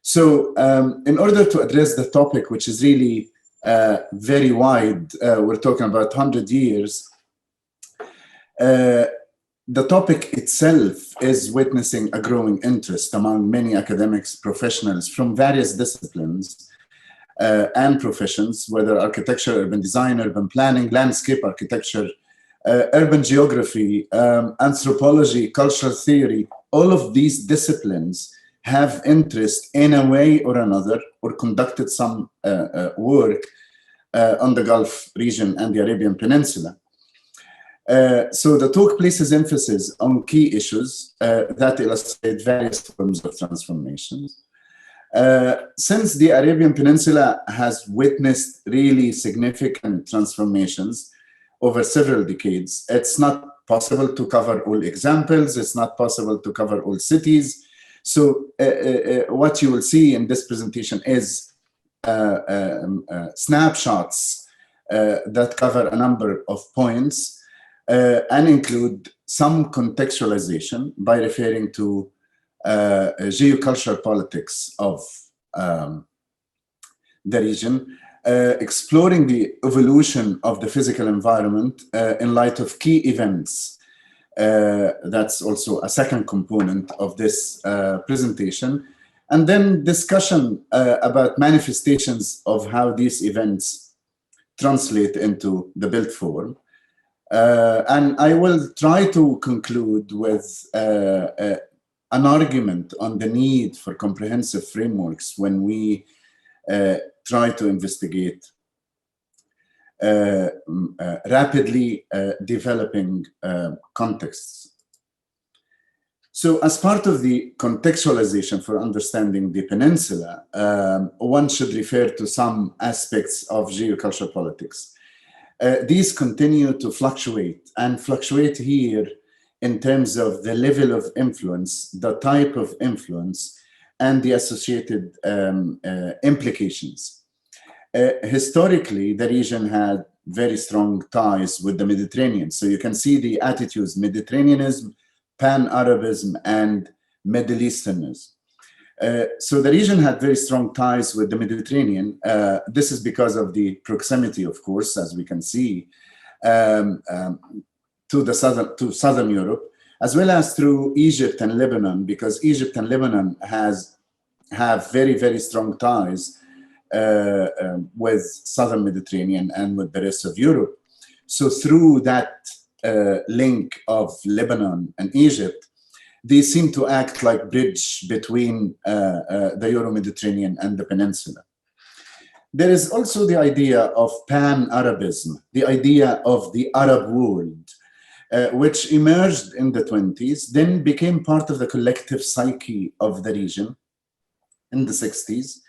So in order to address the topic, which is really very wide, we're talking about 100 years, the topic itself is witnessing a growing interest among many academics, professionals from various disciplines and professions, whether architecture, urban design, urban planning, landscape architecture, urban geography, anthropology, cultural theory. All of these disciplines have interest in a way or another, or conducted some work on the Gulf region and the Arabian Peninsula. So the talk places emphasis on key issues that illustrate various forms of transformations. Since the Arabian Peninsula has witnessed really significant transformations over several decades, it's not possible to cover all examples, it's not possible to cover all cities. So what you will see in this presentation is snapshots that cover a number of points and include some contextualization by referring to geocultural politics of the region, exploring the evolution of the physical environment in light of key events. That's also a second component of this presentation. And then discussion about manifestations of how these events translate into the built form. And I will try to conclude with an argument on the need for comprehensive frameworks when we try to investigate rapidly developing contexts. So as part of the contextualization for understanding the peninsula, one should refer to some aspects of geocultural politics. These continue to fluctuate, and fluctuate here in terms of the level of influence, the type of influence, and the associated implications. Historically, the region had very strong ties with the Mediterranean. So you can see the attitudes: Mediterraneanism, Pan-Arabism, and Middle Easternism. So the region had very strong ties with the Mediterranean. This is because of the proximity, of course, as we can see, to southern Europe, as well as through Egypt and Lebanon, because Egypt and Lebanon have very, very strong ties with southern Mediterranean and with the rest of Europe. So through that link of Lebanon and Egypt, they seem to act like bridge between the Euro-Mediterranean and the peninsula. There is also the idea of Pan-Arabism, the idea of the Arab world, which emerged in the 20s, then became part of the collective psyche of the region in the 60s.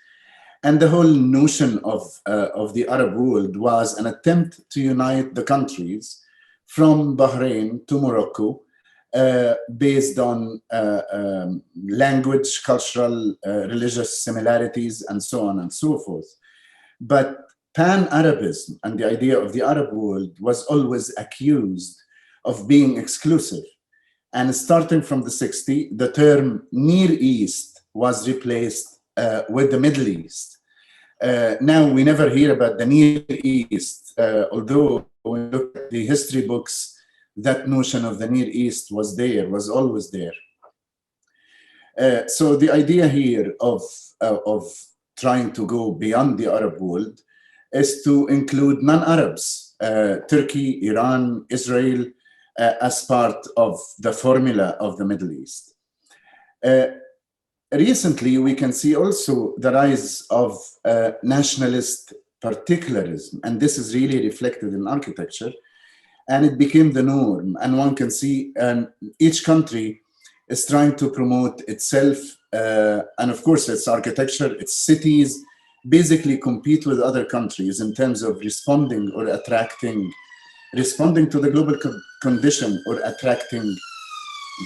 And the whole notion of the Arab world was an attempt to unite the countries from Bahrain to Morocco, based on language, cultural, religious similarities, and so on and so forth. But Pan-Arabism and the idea of the Arab world was always accused of being exclusive. And starting from the 60s, the term Near East was replaced with the Middle East. Now we never hear about the Near East, although when we look at the history books, that notion of the Near East was there, was always there. So the idea here of trying to go beyond the Arab world is to include non-Arabs, Turkey, Iran, Israel, as part of the formula of the Middle East. Recently, we can see also the rise of nationalist particularism, and this is really reflected in architecture, and it became the norm. And one can see each country is trying to promote itself, and of course its architecture, its cities, basically compete with other countries in terms of responding or attracting, responding to the global condition or attracting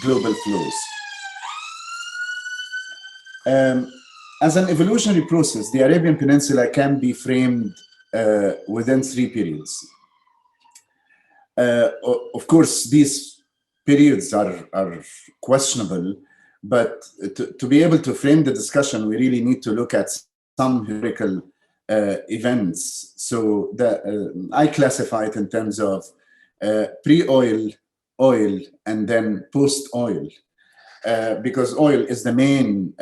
global flows. As an evolutionary process, the Arabian Peninsula can be framed within three periods. Of course, these periods are questionable, But to be able to frame the discussion, we really need to look at some historical events. So I classify it in terms of pre-oil, oil, and then post-oil. Because oil is the main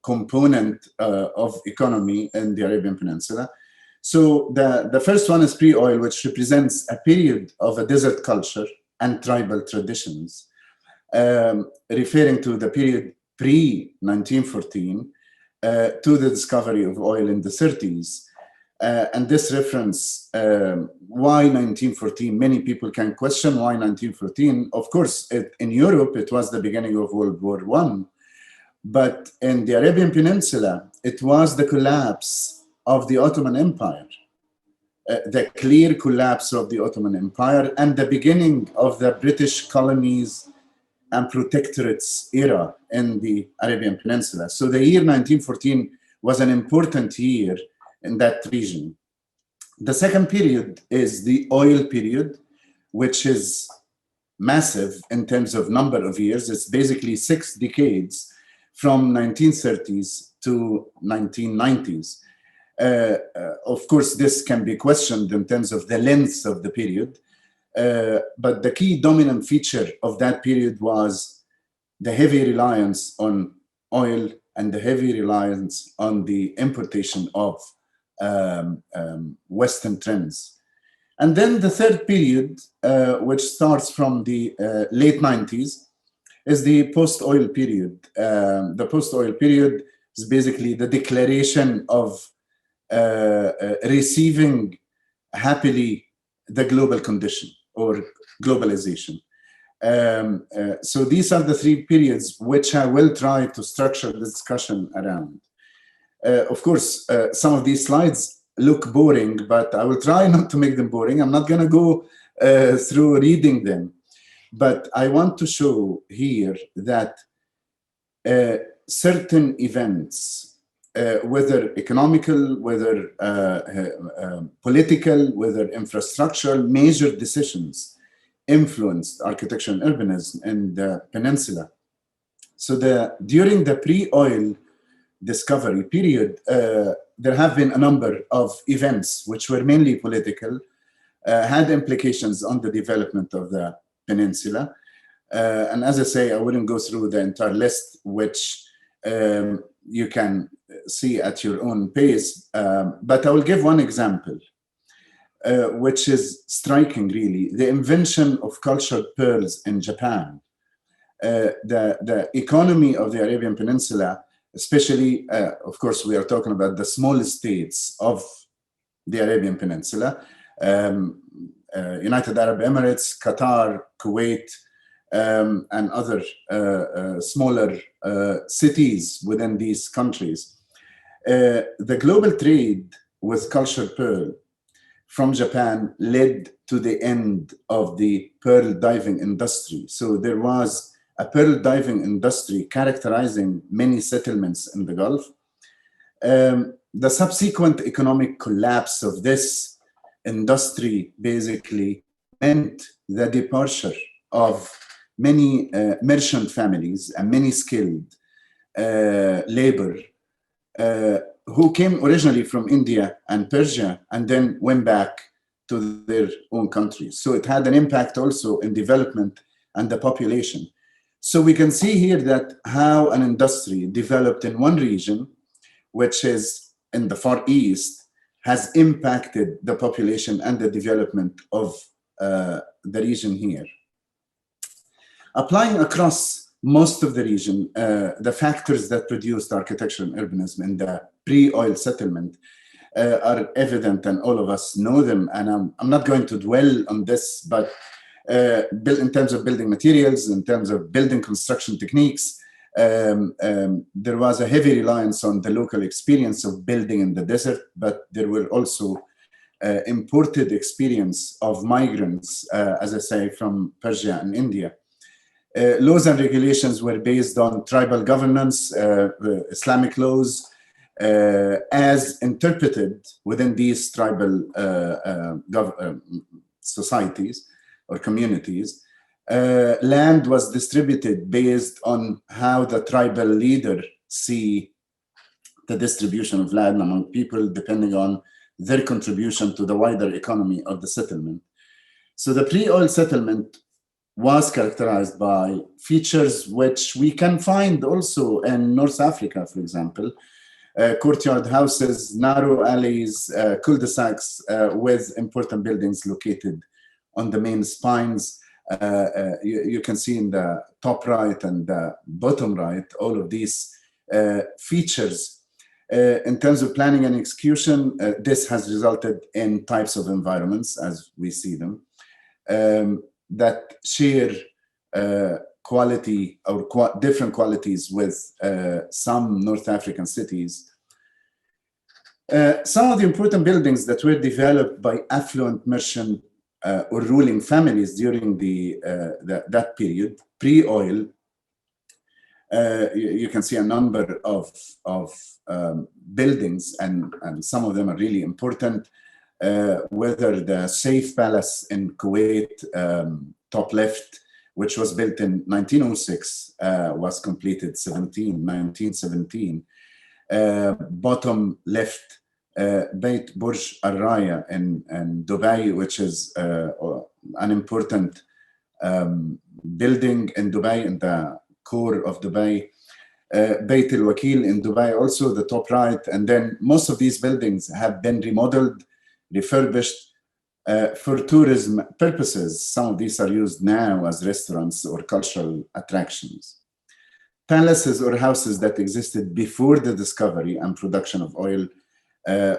component of economy in the Arabian Peninsula. So the first one is pre-oil, which represents a period of a desert culture and tribal traditions, referring to the period pre-1914 to the discovery of oil in the 30s. And this reference, why 1914? Many people can question why 1914. Of course, in Europe, it was the beginning of World War I. But in the Arabian Peninsula, it was the collapse of the Ottoman Empire, the clear collapse of the Ottoman Empire, and the beginning of the British colonies and protectorates era in the Arabian Peninsula. So the year 1914 was an important year in that region. The second period is the oil period, which is massive in terms of number of years. It's basically 6 decades from 1930s to 1990s. Of course, this can be questioned in terms of the length of the period, but the key dominant feature of that period was the heavy reliance on oil and the heavy reliance on the importation of Western trends. And then the third period, which starts from the late 90s, is the post-oil period. The post-oil period is basically the declaration of receiving happily the global condition or globalization. So these are the 3 periods which I will try to structure the discussion around. Of course, some of these slides look boring, but I will try not to make them boring. I'm not going to go through reading them, but I want to show here that certain events, whether economical, whether political, whether infrastructural, major decisions influenced architecture and urbanism in the peninsula. So during the pre-oil discovery period, there have been a number of events which were mainly political, had implications on the development of the peninsula. And as I say, I wouldn't go through the entire list, which you can see at your own pace, but I will give one example, which is striking really, the invention of cultured pearls in Japan. The economy of the Arabian Peninsula, especially, of course, we are talking about the smallest states of the Arabian Peninsula, United Arab Emirates, Qatar, Kuwait, and other smaller cities within these countries. The global trade with cultured pearl from Japan led to the end of the pearl diving industry. So there was a pearl diving industry characterizing many settlements in the Gulf. The subsequent economic collapse of this industry basically meant the departure of many merchant families and many skilled labor who came originally from India and Persia and then went back to their own countries. So it had an impact also in development and the population. So we can see here that how an industry developed in one region, which is in the Far East, has impacted the population and the development of the region here. Applying across most of the region, the factors that produced architecture and urbanism in the pre-oil settlement are evident, and all of us know them. And I'm not going to dwell on this, but in terms of building materials, in terms of building construction techniques, there was a heavy reliance on the local experience of building in the desert, but there were also imported experience of migrants, as I say, from Persia and India. Laws and regulations were based on tribal governance, Islamic laws, as interpreted within these tribal societies or communities. Land was distributed based on how the tribal leader see the distribution of land among people, depending on their contribution to the wider economy of the settlement. So the pre-oil settlement was characterized by features which we can find also in North Africa, for example, courtyard houses, narrow alleys, cul-de-sacs with important buildings located on the main spines. You can see in the top right and the bottom right, all of these features. In terms of planning and execution, this has resulted in types of environments as we see them that share quality or different qualities with some North African cities. Some of the important buildings that were developed by affluent merchant or ruling families during that period, pre-oil, you can see a number of buildings, and some of them are really important. Whether the Saif Palace in Kuwait, top left, which was built in 1906, was completed 1917. Bottom left, Beit Burj Al Raya in Dubai, which is an important building in Dubai, in the core of Dubai. Beit Al Wakil in Dubai, also the top right. And then most of these buildings have been remodeled, refurbished for tourism purposes. Some of these are used now as restaurants or cultural attractions. Palaces or houses that existed before the discovery and production of oil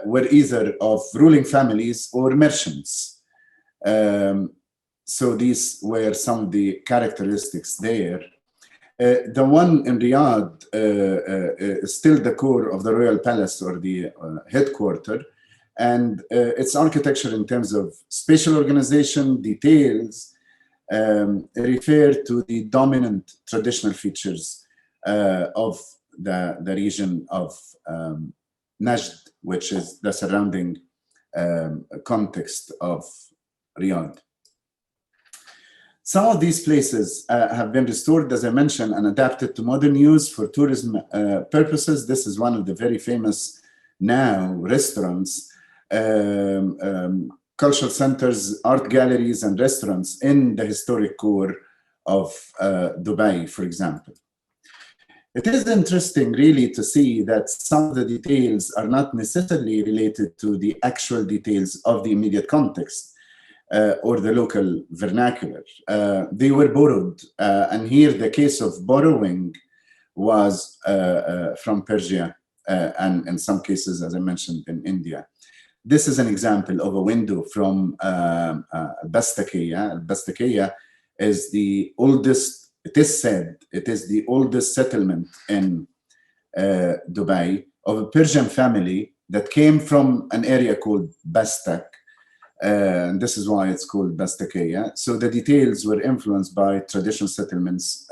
were either of ruling families or merchants. So these were some of the characteristics there. The one in Riyadh is still the core of the royal palace or the headquarters, and its architecture in terms of spatial organization, details, refer to the dominant traditional features of the region of Najd, which is the surrounding context of Riyadh. Some of these places have been restored, as I mentioned, and adapted to modern use for tourism purposes. This is one of the very famous now restaurants, cultural centers, art galleries, and restaurants in the historic core of Dubai, for example. It is interesting really to see that some of the details are not necessarily related to the actual details of the immediate context or the local vernacular. They were borrowed, and here the case of borrowing was from Persia, and in some cases, as I mentioned, in India. This is an example of a window from Bastakaya. Bastakaya is the oldest, it is said, it is the oldest settlement in Dubai of a Persian family that came from an area called Bastak. And this is why it's called Bastakaya. So the details were influenced by traditional settlements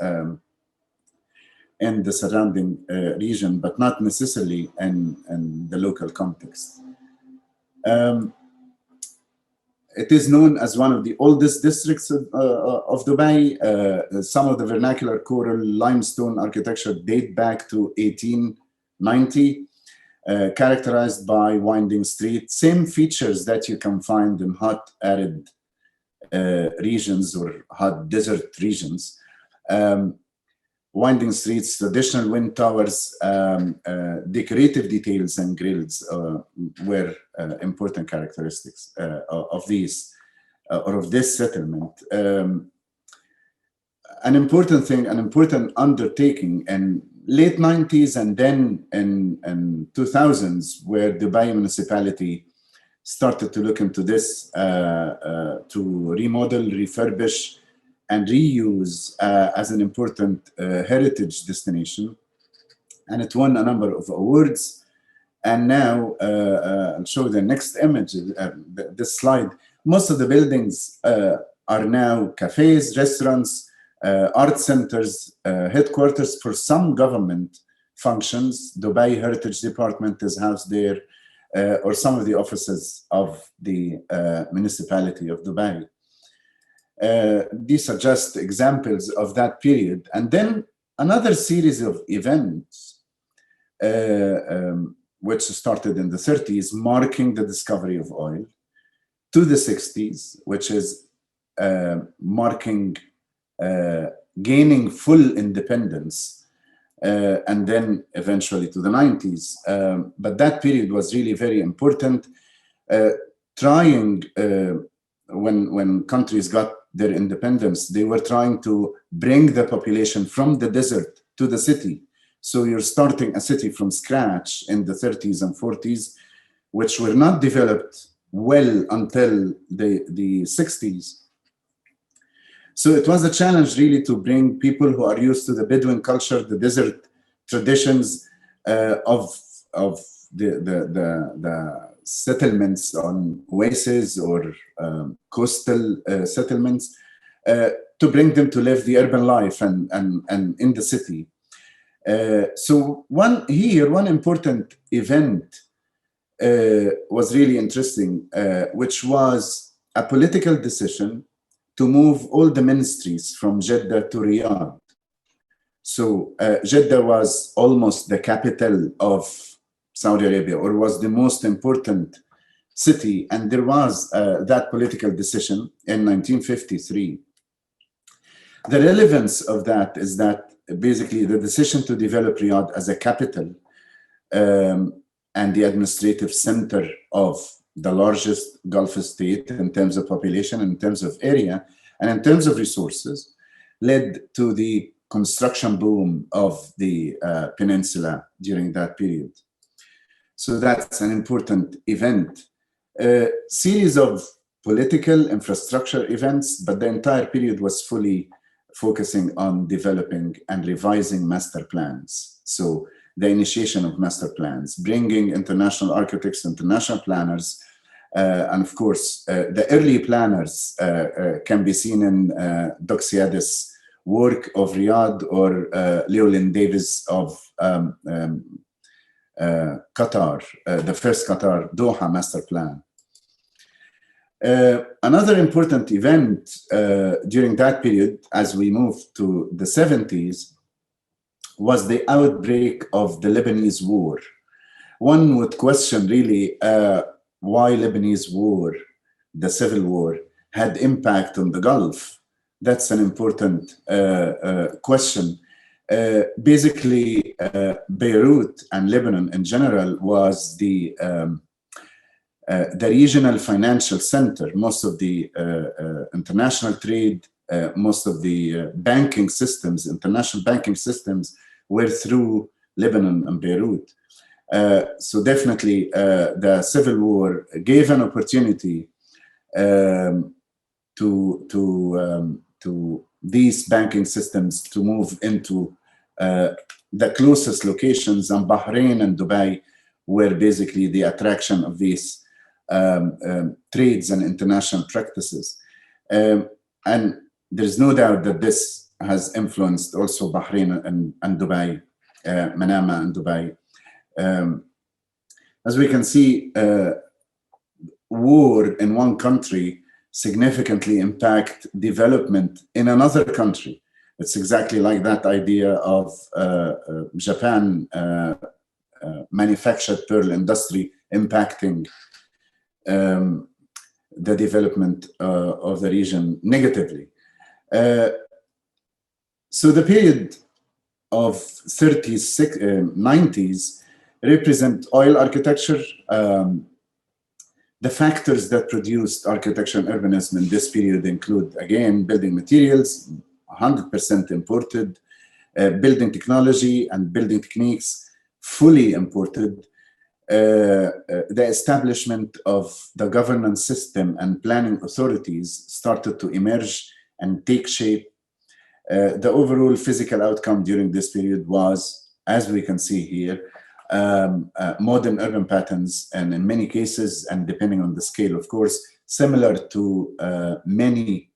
in the surrounding region, but not necessarily in the local context. It is known as one of the oldest districts of Dubai. Some of the vernacular coral limestone architecture date back to 1890. Characterized by winding streets, same features that you can find in hot arid regions or hot desert regions. Winding streets, traditional wind towers, decorative details and grills were important characteristics of these or of this settlement. An important thing, an important undertaking, and late 90s and then in 2000s, where Dubai municipality started to look into this to remodel, refurbish, and reuse as an important heritage destination. And it won a number of awards. And now, I'll show the next image, this slide. Most of the buildings are now cafes, restaurants, art centers, headquarters for some government functions. Dubai Heritage Department is housed there, or some of the offices of the municipality of Dubai. These are just examples of that period. And then another series of events, which started in the 30s, marking the discovery of oil, to the 60s, which is marking gaining full independence, and then eventually to the 90s. But that period was really very important, trying, when countries got their independence, they were trying to bring the population from the desert to the city. So you're starting a city from scratch in the 30s and 40s, which were not developed well until the 60s. So it was a challenge really to bring people who are used to the Bedouin culture, the desert traditions of the settlements on oases or coastal settlements, to bring them to live the urban life and in the city. So one important event was really interesting, which was a political decision to move all the ministries from Jeddah to Riyadh. So Jeddah was almost the capital of Saudi Arabia, or was the most important city, and there was that political decision in 1953. The relevance of that is that basically the decision to develop Riyadh as a capital and the administrative center of the largest Gulf state in terms of population, in terms of area, and in terms of resources, led to the construction boom of the peninsula during that period. So that's an important event. Series of political infrastructure events, but the entire period was fully focusing on developing and revising master plans. So the initiation of master plans, bringing international architects, international planners, and of course, the early planners can be seen in Doc Siad's work of Riyadh, or Llewellyn Davis of Qatar, the first Qatar Doha master plan. Another important event during that period, as we moved to the 70s, was the outbreak of the Lebanese war. One would question really why Lebanese war, the civil war, had impact on the Gulf. That's an important question. Basically, Beirut and Lebanon in general was the regional financial center. Most of the international trade, most of the banking systems, international banking systems, were through Lebanon and Beirut. So definitely the civil war gave an opportunity to these banking systems to move into the closest locations, and Bahrain and Dubai were basically the attraction of these trades and international practices. And there's no doubt that this has influenced also Bahrain and Dubai, Manama and Dubai. As we can see, war in one country significantly impact development in another country. It's exactly like that idea of Japan manufactured pearl industry impacting the development of the region negatively. So the period of 30s, 90s represent oil architecture. The factors that produced architecture and urbanism in this period include, again, building materials, 100% imported, building technology and building techniques, fully imported, the establishment of the governance system and planning authorities started to emerge and take shape. The overall physical outcome during this period was, as we can see here, modern urban patterns, and in many cases, and depending on the scale, of course, similar to many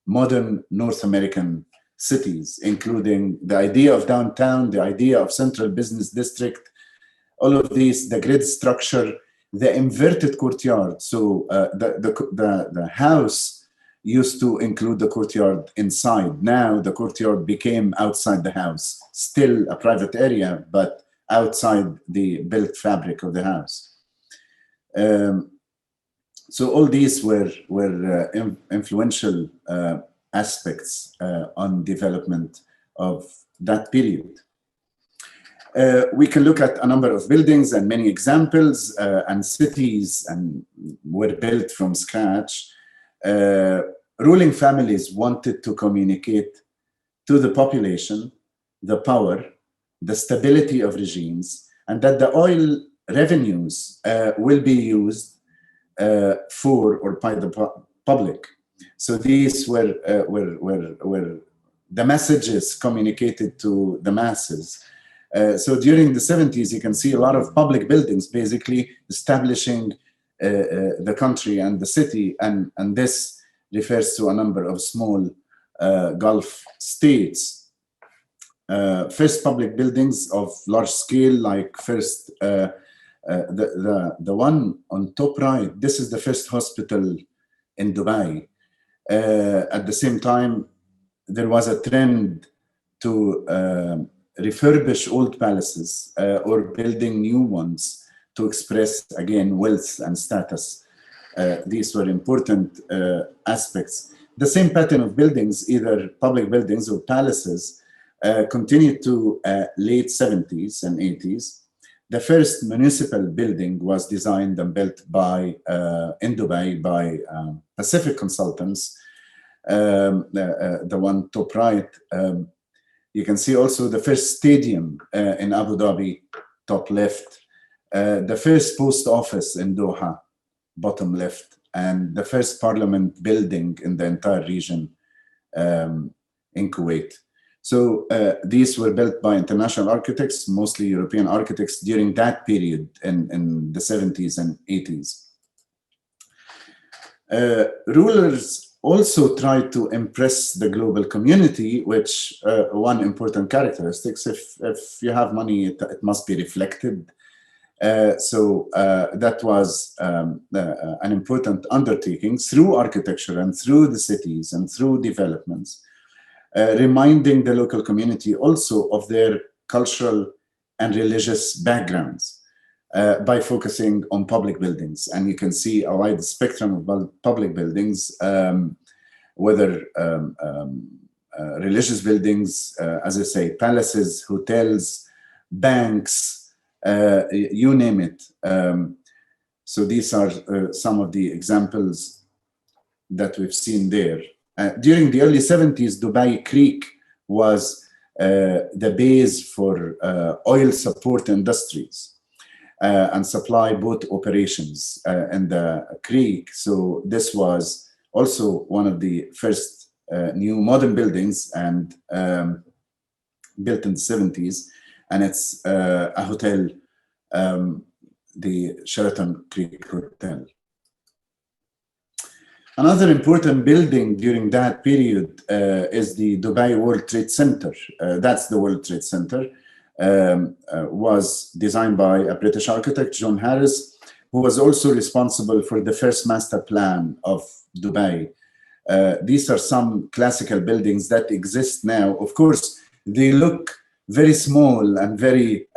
modern North American cities, including the idea of downtown, the idea of central business district, all of these, the grid structure, the inverted courtyard. So the house used to include the courtyard inside. Now the courtyard became outside the house, still a private area, but outside the built fabric of the house. So all these were influential aspects on development of that period. We can look at a number of buildings and many examples, and cities and were built from scratch. Ruling families wanted to communicate to the population the power, the stability of regimes, and that the oil revenues will be used for or by the public. So these were the messages communicated to the masses. So during the 70s, you can see a lot of public buildings basically establishing the country and the city, and this refers to a number of small Gulf states. First public buildings of large scale, like first, the one on top right, this is the first hospital in Dubai. At the same time, there was a trend to refurbish old palaces or building new ones to express, again, wealth and status. These were important aspects. The same pattern of buildings, either public buildings or palaces, continued to late 70s and 80s. The first municipal building was designed and built by in Dubai by Pacific Consultants. The one top right. You can see also the first stadium in Abu Dhabi, top left. The first post office in Doha, bottom left, and the first parliament building in the entire region in Kuwait. So these were built by international architects, mostly European architects, during that period in the 70s and 80s. Rulers also tried to impress the global community, which one important characteristic, if you have money, it must be reflected. So that was an important undertaking through architecture and through the cities and through developments, reminding the local community also of their cultural and religious backgrounds by focusing on public buildings. And you can see a wide spectrum of public buildings, whether religious buildings, as I say, palaces, hotels, banks, you name it. So these are some of the examples that we've seen there. During the early 70s, Dubai Creek was the base for oil support industries and supply boat operations in the creek. So this was also one of the first new modern buildings and built in the 70s. And it's a hotel, the Sheraton Creek Hotel. Another important building during that period is the Dubai World Trade Center. That's the World Trade Center. Was designed by a British architect, John Harris, who was also responsible for the first master plan of Dubai. These are some classical buildings that exist now. Of course, they look very small and very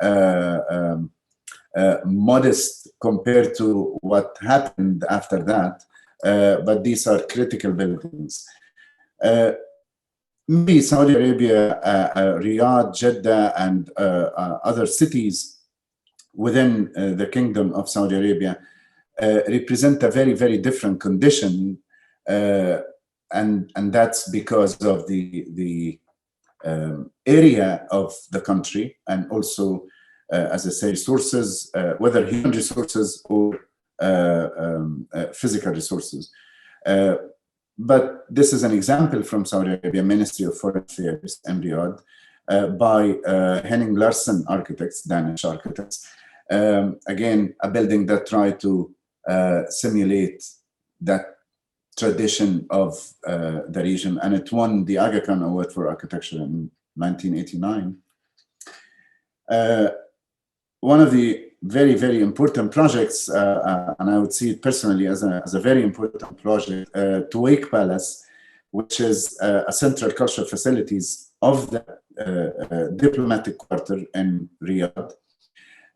modest compared to what happened after that. But these are critical buildings. Maybe Saudi Arabia, Riyadh, Jeddah, and other cities within the Kingdom of Saudi Arabia represent a very, very different condition, and that's because of the area of the country, and also, as I say, resources, whether human resources or physical resources. But this is an example from Saudi Arabia Ministry of Foreign Affairs in Riyadh by Henning Larsen architects, Danish architects. Again, a building that tried to simulate that tradition of the region, and it won the Aga Khan Award for Architecture in 1989. One of the very, very important projects, and I would see it personally as a very important project, to Wake Palace, which is a central cultural facilities of the diplomatic quarter in Riyadh.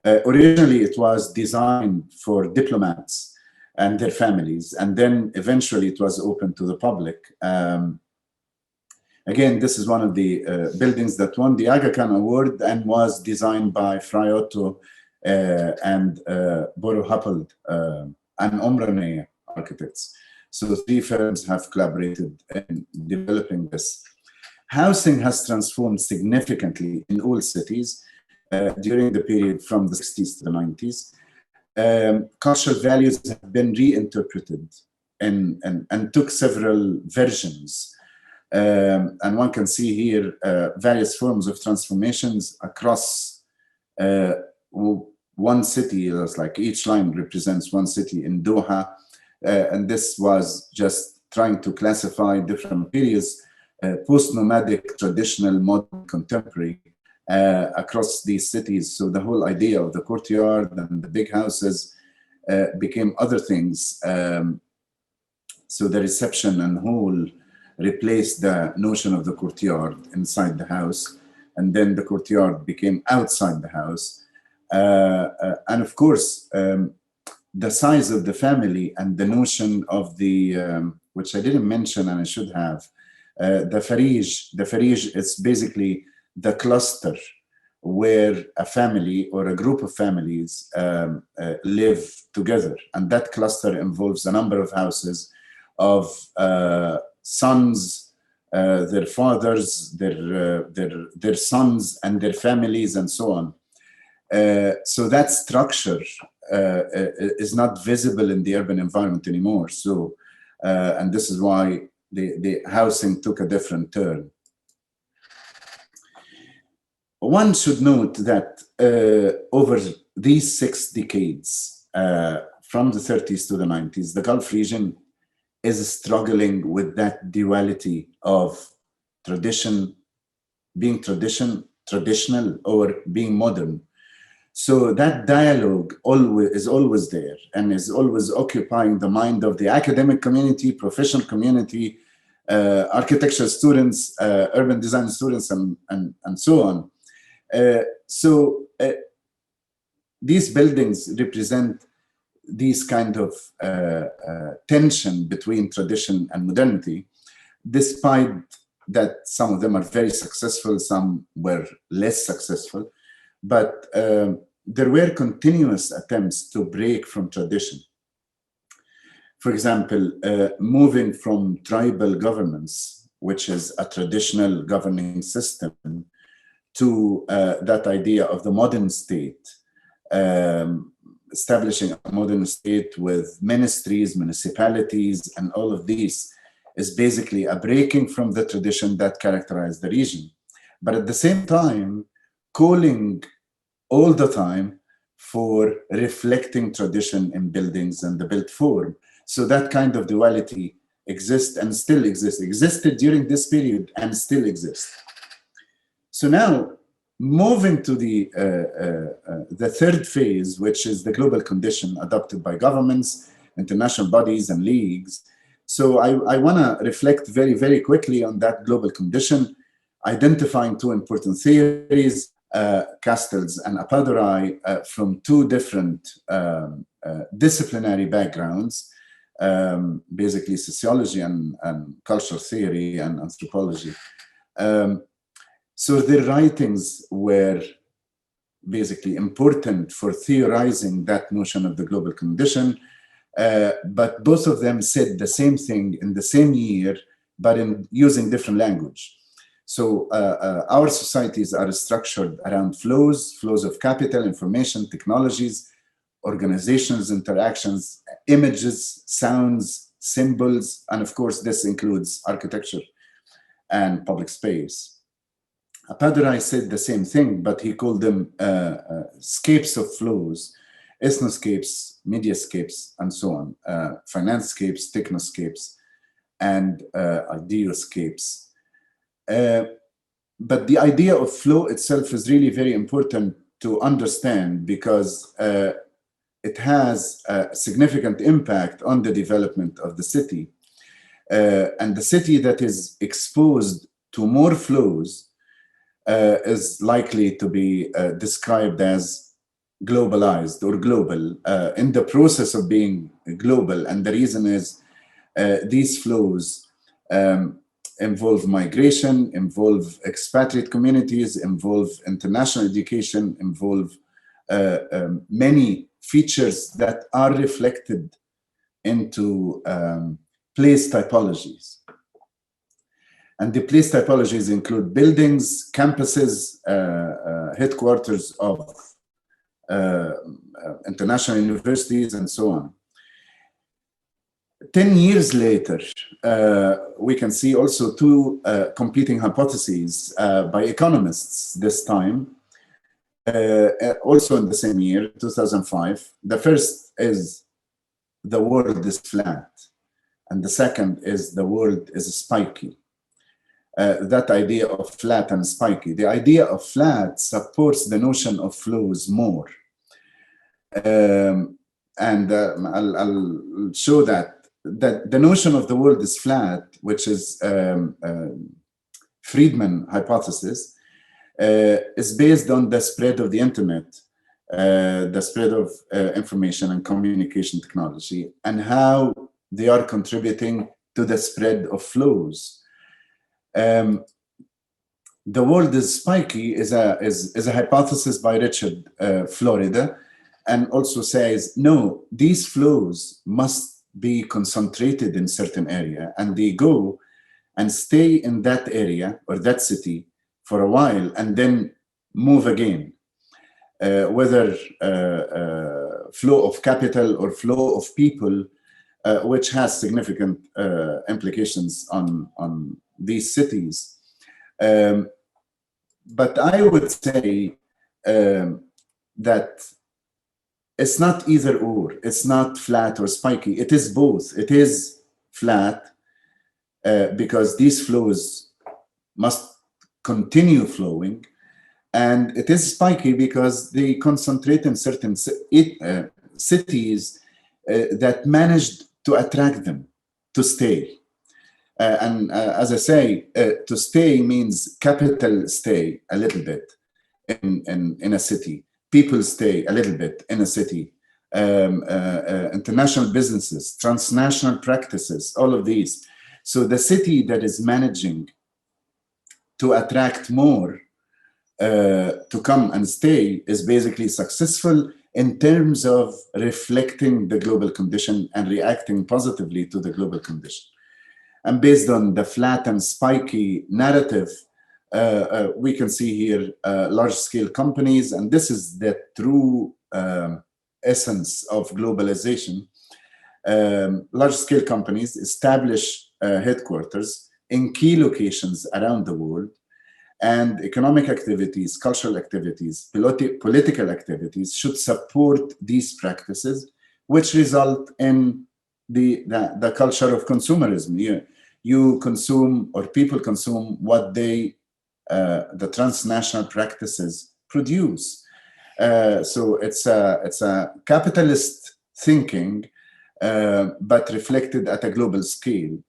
Originally, it was designed for diplomats and their families, and then eventually it was open to the public. Again, this is one of the buildings that won the Aga Khan Award and was designed by Frei Otto and Boro Happold and Omrane architects. So 3 firms have collaborated in developing this. Housing has transformed significantly in all cities during the period from the 60s to the 90s. Cultural values have been reinterpreted and took several versions. And one can see here various forms of transformations across one city. It's like each line represents one city in Doha. And this was just trying to classify different periods, post-nomadic, traditional, modern, contemporary, across these cities. So the whole idea of the courtyard and the big houses became other things. So the reception and hall replaced the notion of the courtyard inside the house, and then the courtyard became outside the house. And of course, the size of the family and the notion of the, which I didn't mention and I should have, the farij is basically the cluster where a family or a group of families live together. And that cluster involves a number of houses of sons, their fathers, their sons and their families, and so on. So that structure is not visible in the urban environment anymore. So, and this is why the housing took a different turn. One should note that over these 6 decades, from the 30s to the 90s, the Gulf region is struggling with that duality of being traditional or being modern. So that dialogue is always there and is always occupying the mind of the academic community, professional community, architecture students, urban design students, and so on. So these buildings represent these kind of tension between tradition and modernity, despite that some of them are very successful, some were less successful, but there were continuous attempts to break from tradition. For example, moving from tribal governments, which is a traditional governing system, to that idea of the modern state, establishing a modern state with ministries, municipalities, and all of these is basically a breaking from the tradition that characterized the region. But at the same time, calling all the time for reflecting tradition in buildings and the built form. So that kind of duality exists and still exists, existed during this period and still exists. So now, moving to the third phase, which is the global condition adopted by governments, international bodies, and leagues. So I want to reflect very, very quickly on that global condition, identifying 2 important theories, Castells and Appadurai, from 2 different disciplinary backgrounds, basically sociology and cultural theory and anthropology. So their writings were basically important for theorizing that notion of the global condition, but both of them said the same thing in the same year, but in using different language. So our societies are structured around flows of capital, information, technologies, organizations, interactions, images, sounds, symbols, and of course this includes architecture and public space. Appadurai said the same thing, but he called them scapes of flows, ethnoscapes, mediascapes, and so on, financescapes, technoscapes, and ideoscapes. But the idea of flow itself is really very important to understand, because it has a significant impact on the development of the city. And the city that is exposed to more flows is likely to be described as globalized or global, in the process of being global. And the reason is these flows involve migration, involve expatriate communities, involve international education, involve many features that are reflected into place typologies. And the place typologies include buildings, campuses, headquarters of international universities, and so on. 10 years later, we can see also two competing hypotheses by economists this time, also in the same year, 2005. The first is the world is flat, and the second is the world is spiky. That idea of flat and spiky. The idea of flat supports the notion of flows more. And I'll show that the notion of the world is flat, which is Friedman hypothesis, is based on the spread of the internet, the spread of information and communication technology, and how they are contributing to the spread of flows. The world is spiky is a hypothesis by Richard Florida, and also says, no, these flows must be concentrated in certain area, and they go and stay in that area or that city for a while and then move again. Whether flow of capital or flow of people, which has significant implications on these cities. But I would say that it's not either or, it's not flat or spiky, it is both. It is flat because these flows must continue flowing, and it is spiky because they concentrate in certain cities that managed to attract them to stay. And as I say, to stay means capital stay a little bit in a city. People stay a little bit in a city. International businesses, transnational practices, all of these. So the city that is managing to attract more to come and stay is basically successful in terms of reflecting the global condition and reacting positively to the global condition. And based on the flat and spiky narrative, we can see here large-scale companies, and this is the true essence of globalization. Large-scale companies establish headquarters in key locations around the world, and economic activities, cultural activities, political activities should support these practices, which result in the culture of consumerism. You consume, or people consume, what the transnational practices produce. So it's a capitalist thinking, but reflected at a global scale.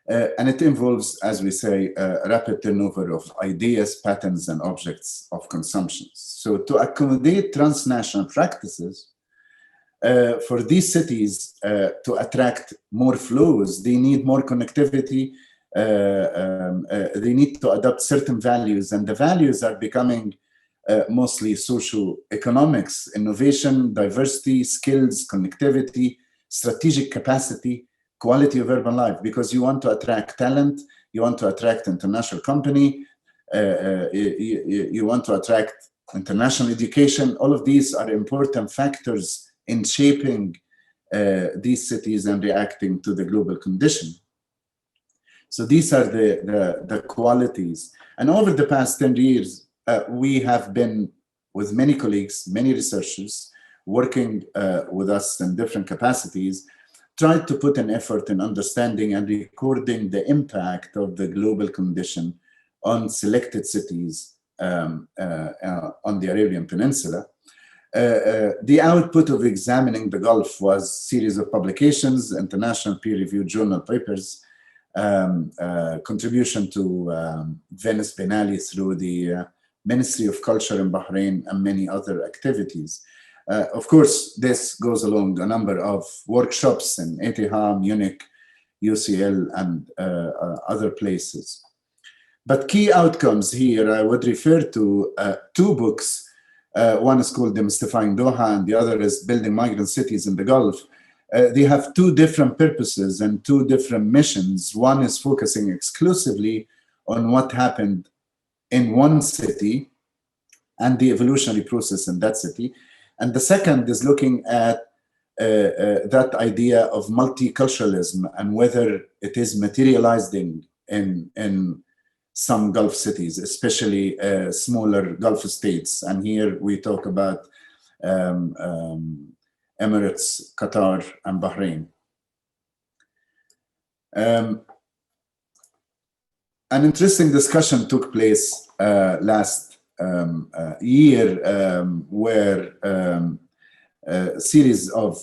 And it involves, as we say, a rapid turnover of ideas, patterns, and objects of consumption. So to accommodate transnational practices, for these cities to attract more flows, they need more connectivity, they need to adopt certain values, and the values are becoming mostly socio-economics, innovation, diversity, skills, connectivity, strategic capacity, quality of urban life, because you want to attract talent, you want to attract international company, you want to attract international education. All of these are important factors in shaping these cities and reacting to the global condition. So these are the qualities. And over the past 10 years, we have been, with many colleagues, many researchers, working with us in different capacities, tried to put an effort in understanding and recording the impact of the global condition on selected cities on the Arabian Peninsula. The output of examining the Gulf was a series of publications, international peer-reviewed journal papers, contribution to Venice Biennale through the Ministry of Culture in Bahrain, and many other activities. Of course, this goes along a number of workshops in ETH, Munich, UCL, and other places. But key outcomes here, I would refer to two books. One is called Demystifying Doha, and the other is Building Migrant Cities in the Gulf. They have two different purposes and two different missions. One is focusing exclusively on what happened in one city and the evolutionary process in that city. And the second is looking at that idea of multiculturalism and whether it is materializing in some Gulf cities, especially smaller Gulf states. And here we talk about Emirates, Qatar, and Bahrain. An interesting discussion took place last year where a series of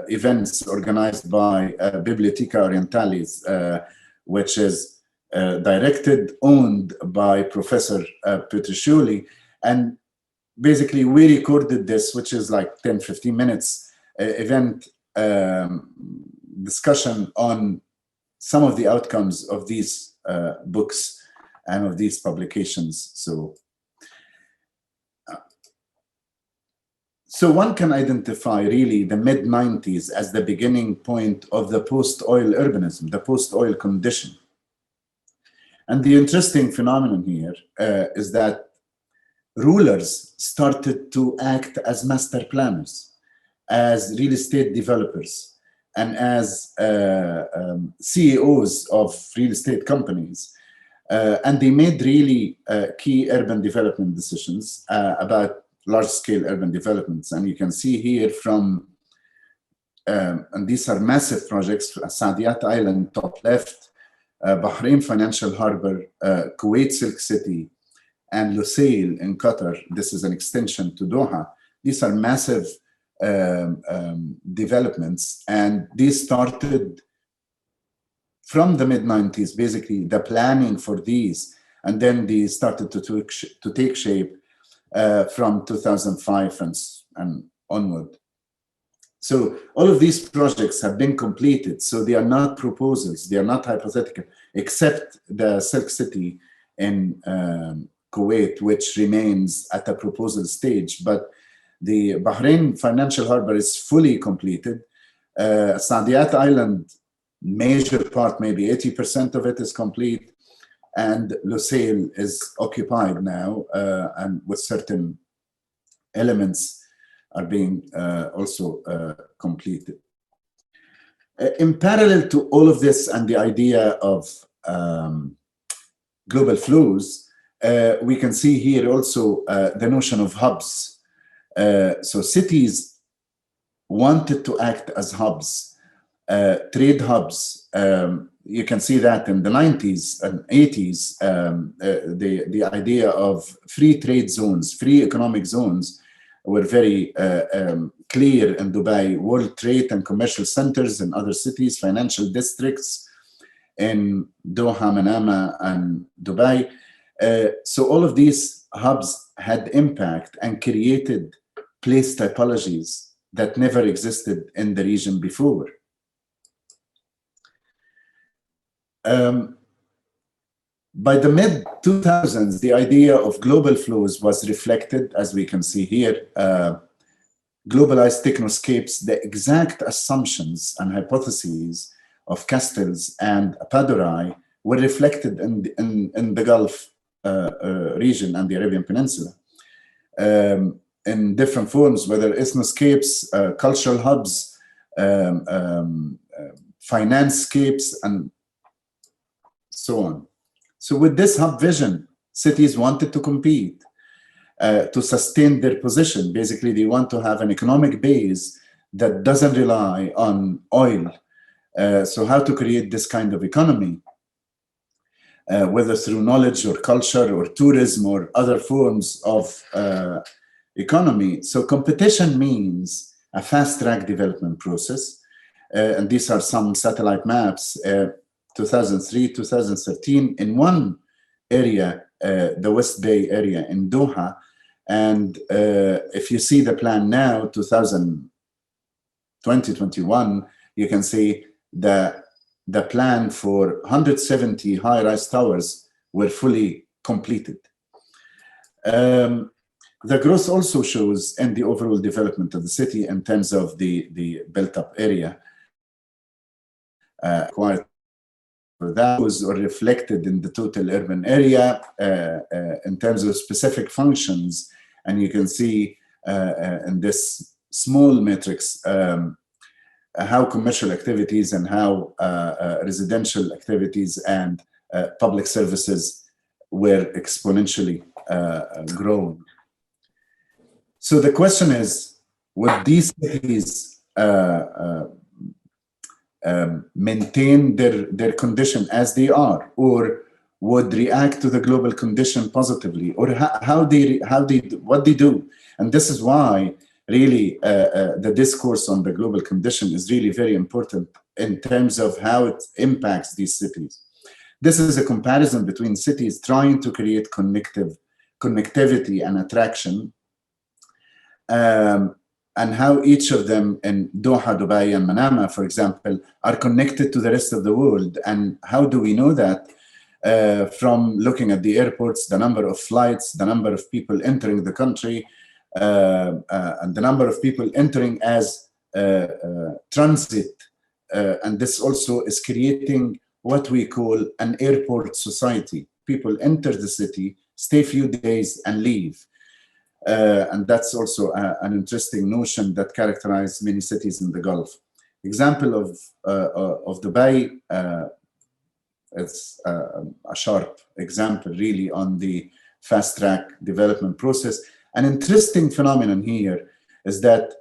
events organized by Biblioteca Orientalis, which is directed, owned by Professor Petruscioli. And basically we recorded this, which is like 10, 15 minutes event discussion on some of the outcomes of these books and of these publications. So one can identify really the mid-90s as the beginning point of the post-oil urbanism, the post-oil condition. And the interesting phenomenon here is that rulers started to act as master planners, as real estate developers, and as CEOs of real estate companies. And they made really key urban development decisions about large-scale urban developments. And you can see here from, and these are massive projects, Saadiyat Island, top left, Bahrain Financial Harbor, Kuwait Silk City, and Lusail in Qatar. This is an extension to Doha. These are massive developments, and these started from the mid-90s, basically the planning for these, and then they started to take shape from 2005 and onward. So all of these projects have been completed, so they are not proposals, they are not hypothetical, except the Silk City in Kuwait, which remains at a proposal stage. But the Bahrain Financial Harbor is fully completed. Saadiyat Island, major part, maybe 80% of it is complete. And Lusail is occupied now, and with certain elements are being also completed. In parallel to all of this and the idea of global flows, we can see here also the notion of hubs. So cities wanted to act as hubs, trade hubs. You can see that in the 90s and 80s, the idea of free trade zones, free economic zones were very clear in Dubai. World trade and commercial centers in other cities, financial districts in Doha, Manama, and Dubai. So all of these hubs had impact and created place typologies that never existed in the region before. By the mid-2000s, the idea of global flows was reflected, as we can see here. Globalized technoscapes, the exact assumptions and hypotheses of Castells and Appadurai were reflected in the Gulf region and the Arabian Peninsula in different forms, whether ethnoscapes, cultural hubs, finance-scapes, and so on. So with this hub vision, cities wanted to compete to sustain their position. Basically, they want to have an economic base that doesn't rely on oil. So how to create this kind of economy? whether through knowledge or culture or tourism or other forms of economy. So competition means a fast-track development process. And these are some satellite maps, 2003, 2013, in one area, the West Bay area in Doha. And if you see the plan now, 2021, you can see the plan for 170 high-rise towers were fully completed. The growth also shows in the overall development of the city in terms of the built-up area. Required for that was reflected in the total urban area in terms of specific functions. And you can see in this small matrix how commercial activities and how residential activities and public services were exponentially grown. So the question is, would these cities maintain their condition as they are, or would react to the global condition positively, or what they do? And this is why really the discourse on the global condition is really very important in terms of how it impacts these cities. This is a comparison between cities trying to create connectivity and attraction, and how each of them in Doha, Dubai, and Manama, for example, are connected to the rest of the world. And how do we know that? From looking at the airports, the number of flights, the number of people entering the country, and the number of people entering as transit. And this also is creating what we call an airport society. People enter the city, stay a few days, and leave. And that's also an interesting notion that characterizes many cities in the Gulf. Example of Dubai, it's a sharp example really on the fast-track development process. An interesting phenomenon here is that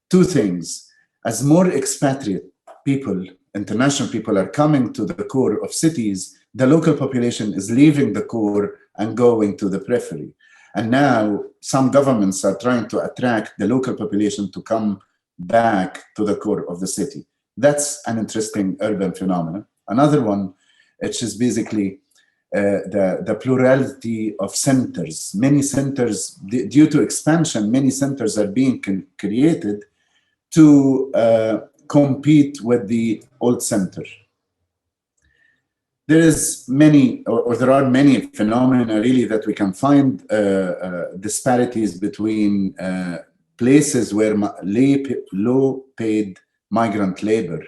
two things: as more expatriate people, international people, are coming to the core of cities, the local population is leaving the core and going to the periphery. And now some governments are trying to attract the local population to come back to the core of the city. That's an interesting urban phenomenon. Another one, which is basically the plurality of centers. Many centers, due to expansion, many centers are being created to compete with the old center. There is many, or there are many phenomena really that we can find disparities between places where low-paid migrant labor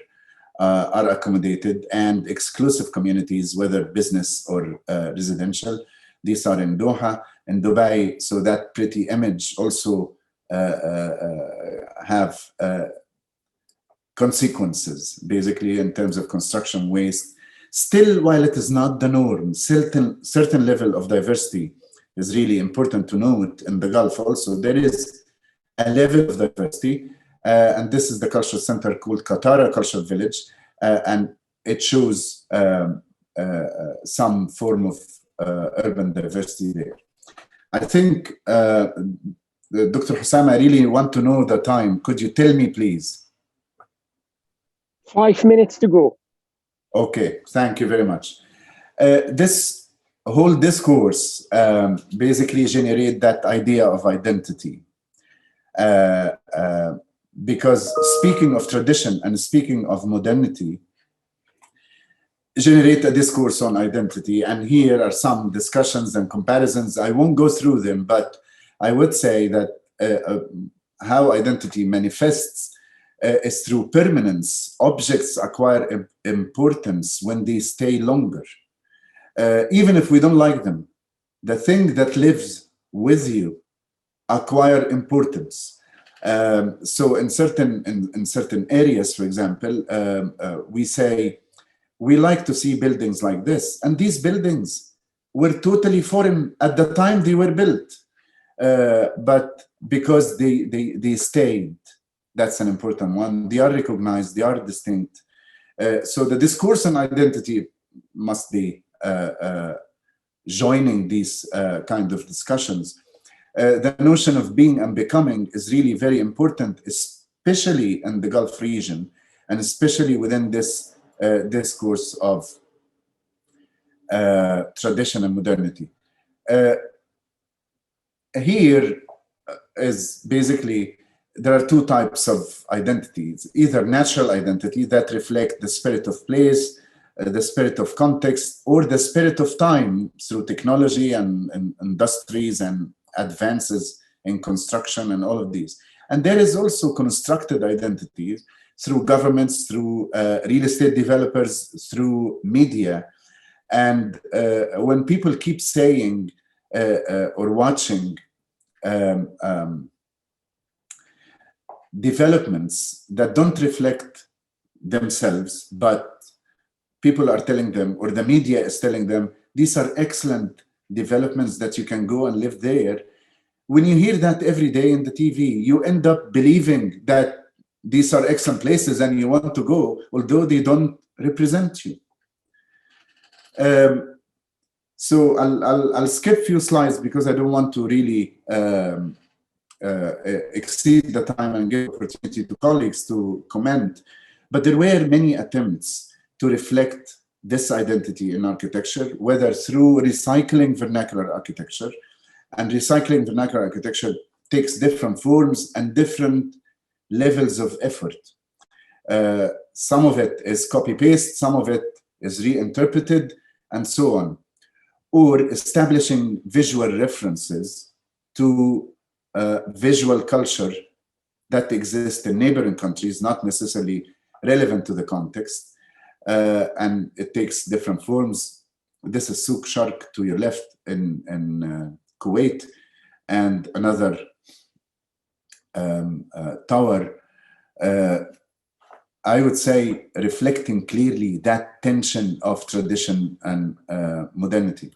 are accommodated and exclusive communities, whether business or residential. These are in Doha and Dubai, so that pretty image also have consequences, basically, in terms of construction waste. Still, while it is not the norm, certain level of diversity is really important to note in the Gulf also. There is a level of diversity, and this is the cultural center called Qatar Cultural Village, and it shows some form of urban diversity there. I think, Dr. Hussam, I really want to know the time. Could you tell me, please? 5 minutes to go. Okay, thank you very much. This whole discourse basically generates that idea of identity. Because speaking of tradition and speaking of modernity, generate a discourse on identity. And here are some discussions and comparisons. I won't go through them, but I would say that how identity manifests is through permanence. Objects acquire importance when they stay longer. Even if we don't like them, the thing that lives with you acquire importance. So in certain areas, for example, we say, we like to see buildings like this. And these buildings were totally foreign at the time they were built. But because they stayed, that's an important one. They are recognized, they are distinct. So the discourse on identity must be joining these kind of discussions. The notion of being and becoming is really very important, especially in the Gulf region, and especially within this discourse of tradition and modernity. Here is basically, there are two types of identities, either natural identity that reflect the spirit of place, the spirit of context, or the spirit of time through technology and industries and advances in construction and all of these. And there is also constructed identities through governments, through real estate developers, through media. And when people keep saying or watching developments that don't reflect themselves, but people are telling them, or the media is telling them, these are excellent developments that you can go and live there. When you hear that every day in the TV, you end up believing that these are excellent places and you want to go, although they don't represent you. So I'll skip a few slides because I don't want to really exceed the time and give opportunity to colleagues to comment. But there were many attempts to reflect this identity in architecture, whether through recycling vernacular architecture. And recycling vernacular architecture takes different forms and different levels of effort. Some of it is copy-paste, some of it is reinterpreted, and so on. Or establishing visual references to visual culture that exists in neighboring countries, not necessarily relevant to the context. And it takes different forms. This is Souk Sharq to your left in Kuwait, and another tower, I would say, reflecting clearly that tension of tradition and modernity.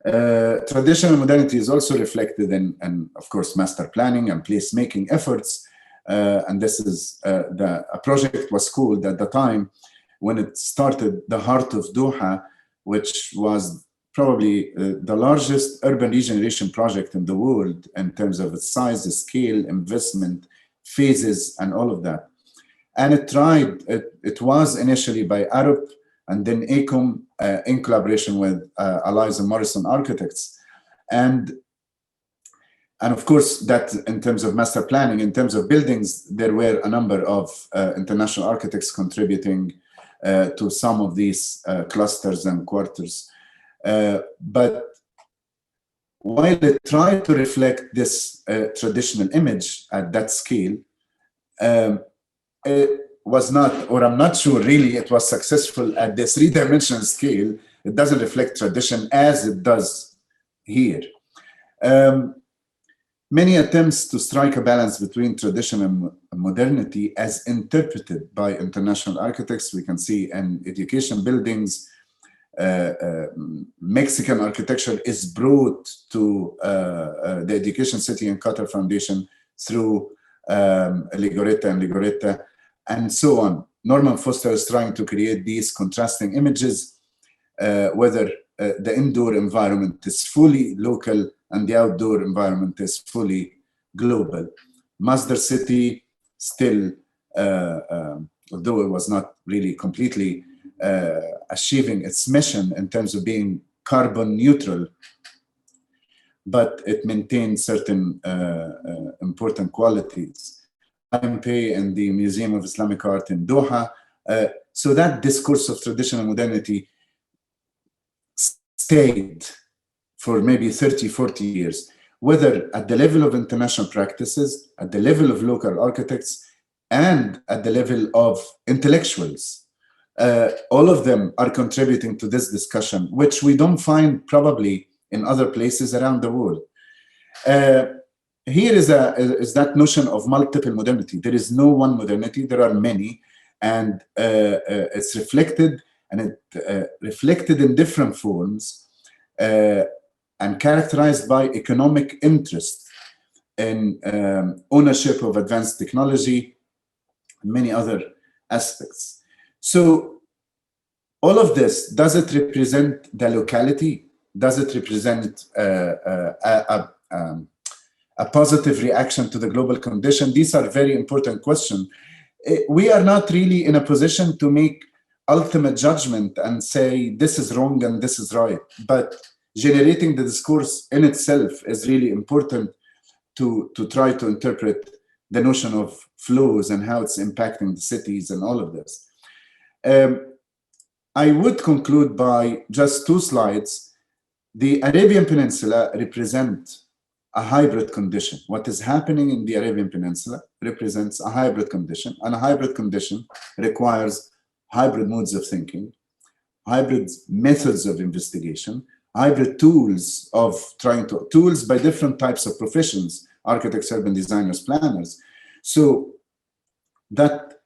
Tradition and modernity is also reflected in, of course, master planning and placemaking efforts. And this is, a project was called at the time when it started, the Heart of Doha, which was probably the largest urban regeneration project in the world in terms of its size, scale, investment, phases, and all of that. And it was initially by Arab and then AECOM in collaboration with Eliza Morrison Architects. And of course, that in terms of master planning, in terms of buildings, there were a number of international architects contributing to some of these clusters and quarters. But while it tried to reflect this traditional image at that scale, it was not, or I'm not sure really it was successful at this three-dimensional scale. It doesn't reflect tradition as it does here. Many attempts to strike a balance between tradition and modernity as interpreted by international architects, we can see in education buildings. Mexican architecture is brought to the Education City and Qatar Foundation through Ligoretta and Ligoretta, and so on. Norman Foster is trying to create these contrasting images, whether the indoor environment is fully local and the outdoor environment is fully global. Masdar City still, although it was not really completely achieving its mission in terms of being carbon neutral, but it maintains certain important qualities. Pay and the Museum of Islamic Art in Doha. So that discourse of tradition and modernity stayed for maybe 30, 40 years, whether at the level of international practices, at the level of local architects, and at the level of intellectuals. All of them are contributing to this discussion, which we don't find probably in other places around the world. Here is that notion of multiple modernity. There is no one modernity, there are many, and it's reflected, and it reflected in different forms, and characterized by economic interest in ownership of advanced technology, many other aspects. So all of this, does it represent the locality? Does it represent a positive reaction to the global condition? These are very important questions. We are not really in a position to make ultimate judgment and say this is wrong and this is right, but generating the discourse in itself is really important to try to interpret the notion of flows and how it's impacting the cities and all of this. I would conclude by just 2 slides. The Arabian Peninsula represents a hybrid condition. What is happening in the Arabian Peninsula represents a hybrid condition, and a hybrid condition requires hybrid modes of thinking, hybrid methods of investigation, hybrid tools tools by different types of professions, architects, urban designers, planners. So that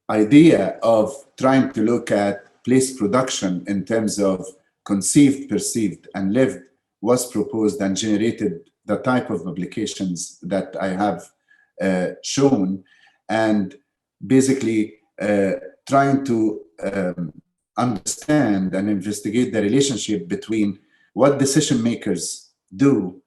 idea of trying to look at place production in terms of conceived, perceived, and lived was proposed and generated the type of applications that I have shown, and basically trying to understand and investigate the relationship between what decision makers do,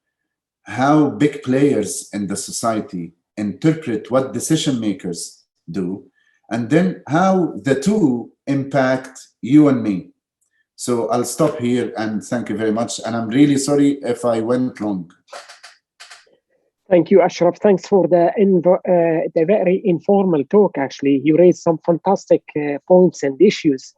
how big players in the society interpret what decision makers do, and then how the two impact you and me. So I'll stop here and thank you very much. And I'm really sorry if I went long. Thank you, Ashraf. Thanks for the very informal talk, actually. You raised some fantastic points and issues.